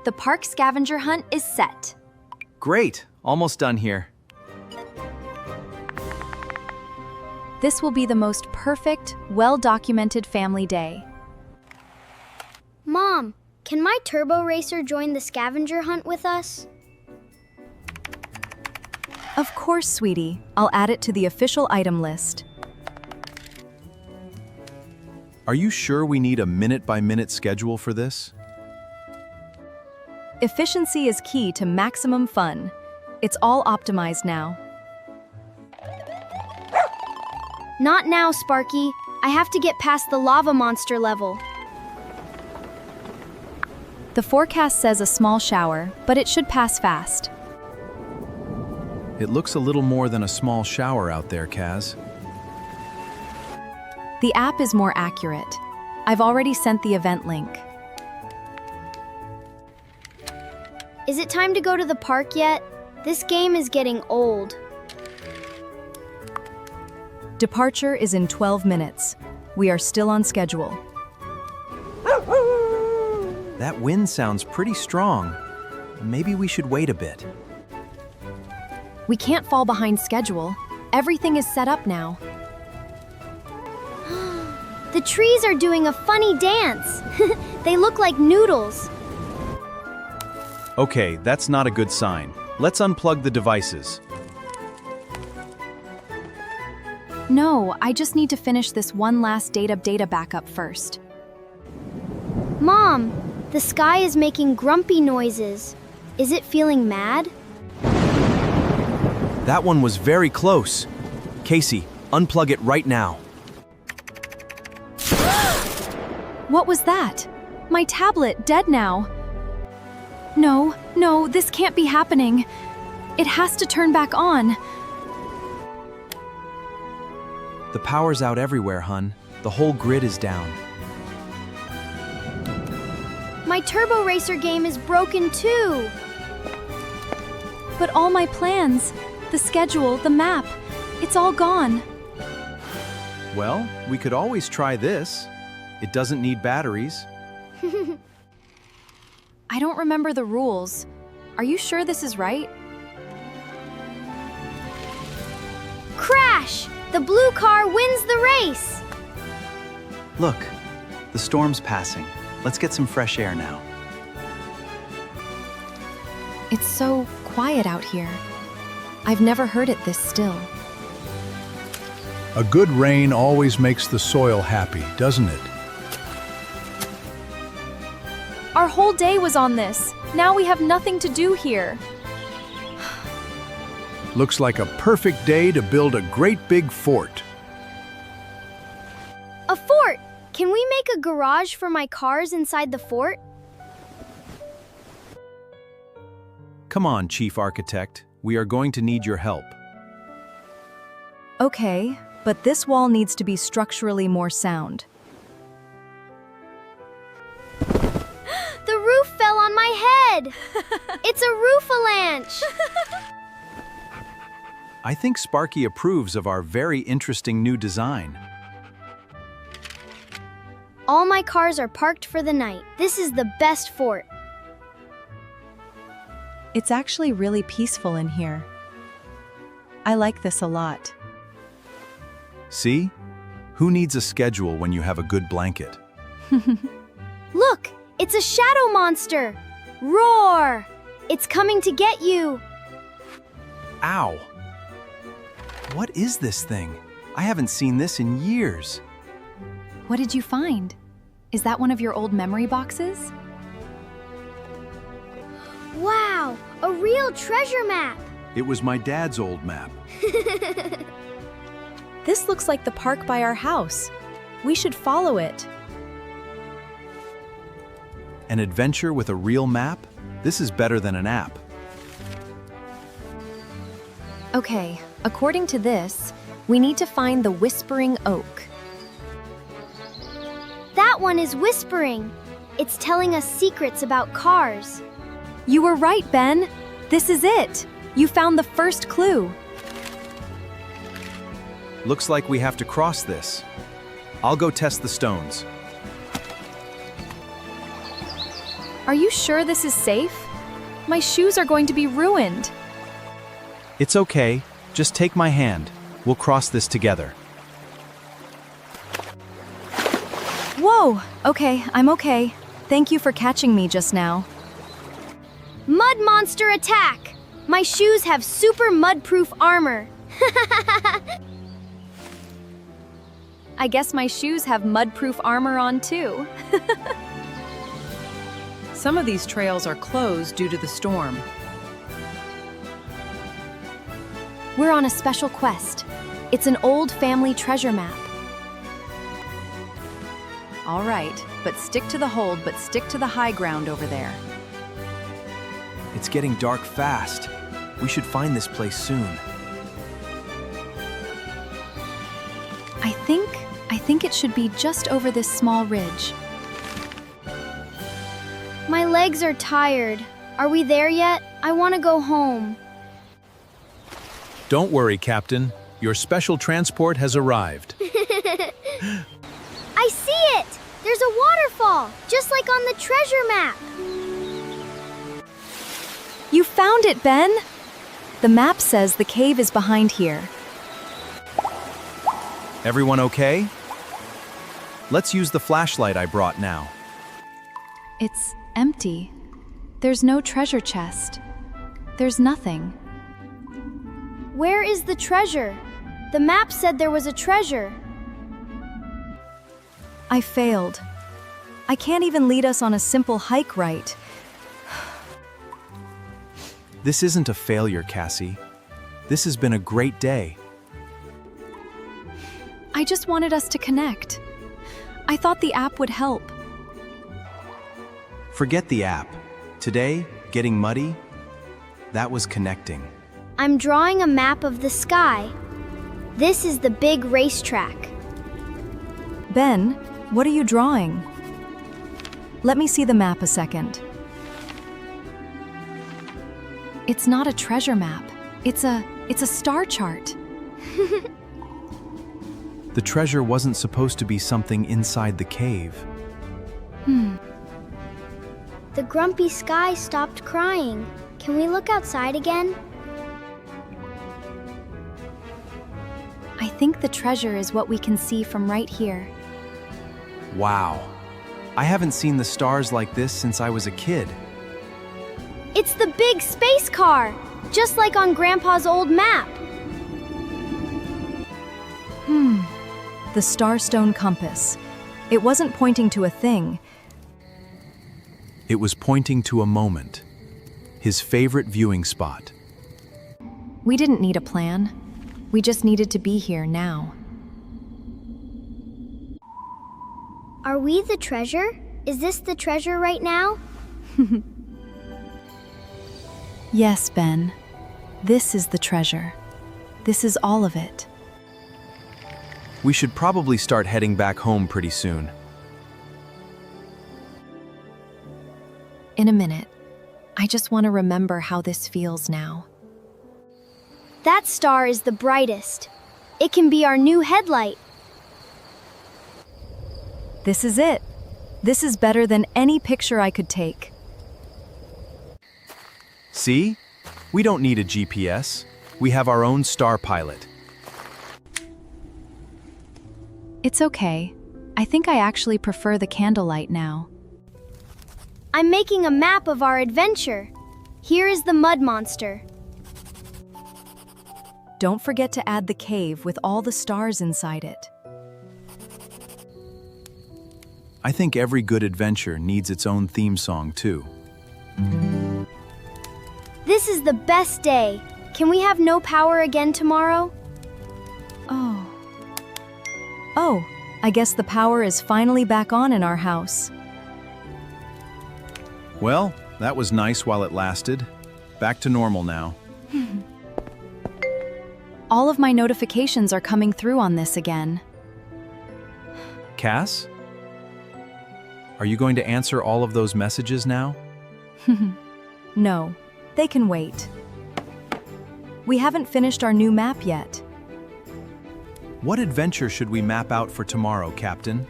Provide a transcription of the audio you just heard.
The park scavenger hunt is set. Great, almost done here. This will be the most perfect, well-documented family day. Mom, can my turbo racer join the scavenger hunt with us? Of course, sweetie. I'll add it to the official item list. Are you sure we need a minute-by-minute schedule for this? Efficiency is key to maximum fun. It's all optimized now. Not now, Sparky. I have to get past the lava monster level. The forecast says a small shower, but it should pass fast. It looks a little more than a small shower out there, Kaz. The app is more accurate. I've already sent the event link. Is it time to go to the park yet? This game is getting old. Departure is in 12 minutes. We are still on schedule. That wind sounds pretty strong. Maybe we should wait a bit. We can't fall behind schedule. Everything is set up now. The trees are doing a funny dance. They look like noodles. Okay, that's not a good sign. Let's unplug the devices. No, I just need to finish this one last data backup first. Mom, the sky is making grumpy noises. Is it feeling mad? That one was very close. Kasy, unplug it right now. What was that? My tablet dead now. No, this can't be happening. It has to turn back on. The power's out everywhere, hun. The whole grid is down. My turbo racer game is broken too. But all my plans, the schedule, the map, it's all gone. Well, we could always try this. It doesn't need batteries. I don't remember the rules. Are you sure this is right? Crash! The blue car wins the race! Look, the storm's passing. Let's get some fresh air now. It's so quiet out here. I've never heard it this still. A good rain always makes the soil happy, doesn't it? Our whole day was on this. Now we have nothing to do here. Looks like a perfect day to build a great big fort. A fort! Can we make a garage for my cars inside the fort? Come on, Chief Architect. We are going to need your help. Okay, but this wall needs to be structurally more sound. The roof fell on my head! It's a roof-avalanche! I think Sparky approves of our very interesting new design. All my cars are parked for the night. This is the best fort. It's actually really peaceful in here. I like this a lot. See? Who needs a schedule when you have a good blanket? Look! It's a shadow monster! Roar! It's coming to get you! Ow! What is this thing? I haven't seen this in years. What did you find? Is that one of your old memory boxes? Wow! A real treasure map! It was my dad's old map. This looks like the park by our house. We should follow it. An adventure with a real map? This is better than an app. Okay, according to this, we need to find the Whispering Oak. That one is whispering. It's telling us secrets about cars. You were right, Ben. This is it. You found the first clue. Looks like we have to cross this. I'll go test the stones. Are you sure this is safe? My shoes are going to be ruined. It's okay. Just take my hand. We'll cross this together. Whoa! Okay, I'm okay. Thank you for catching me just now. Mud monster attack! My shoes have super mud-proof armor. I guess my shoes have mud-proof armor on too. Some of these trails are closed due to the storm. We're on a special quest. It's an old family treasure map. All right, but stick to the hold, but stick to the high ground over there. It's getting dark fast. We should find this place soon. I think it should be just over this small ridge. My legs are tired. Are we there yet? I want to go home. Don't worry, Captain. Your special transport has arrived. I see it! There's a waterfall, just like on the treasure map. You found it, Ben! The map says the cave is behind here. Everyone okay? Let's use the flashlight I brought now. It's empty. There's no treasure chest. There's nothing. Where is the treasure? The map said there was a treasure. I failed. I can't even lead us on a simple hike right. This isn't a failure, Kasy. This has been a great day. I just wanted us to connect. I thought the app would help. Forget the app. Today, getting muddy, that was connecting. I'm drawing a map of the sky. This is the big racetrack. Ben, what are you drawing? Let me see the map a second. It's not a treasure map. It's a star chart. The treasure wasn't supposed to be something inside the cave. The grumpy sky stopped crying. Can we look outside again? I think the treasure is what we can see from right here. Wow. I haven't seen the stars like this since I was a kid. It's the big space car, just like on Grandpa's old map. The Starstone compass. It wasn't pointing to a thing. It was pointing to a moment. His favorite viewing spot. We didn't need a plan. We just needed to be here now. Are we the treasure? Is this the treasure right now? Yes, Ben. This is the treasure. This is all of it. We should probably start heading back home pretty soon. In a minute. I just want to remember how this feels now. That star is the brightest. It can be our new headlight. This is it. This is better than any picture I could take. See? We don't need a GPS. We have our own star pilot. It's okay. I think I actually prefer the candlelight now. I'm making a map of our adventure. Here is the mud monster. Don't forget to add the cave with all the stars inside it. I think every good adventure needs its own theme song, too. This is the best day. Can we have no power again tomorrow? Oh, I guess the power is finally back on in our house. Well, that was nice while it lasted. Back to normal now. All of my notifications are coming through on this again. Cass? Are you going to answer all of those messages now? No, they can wait. We haven't finished our new map yet. What adventure should we map out for tomorrow, Captain?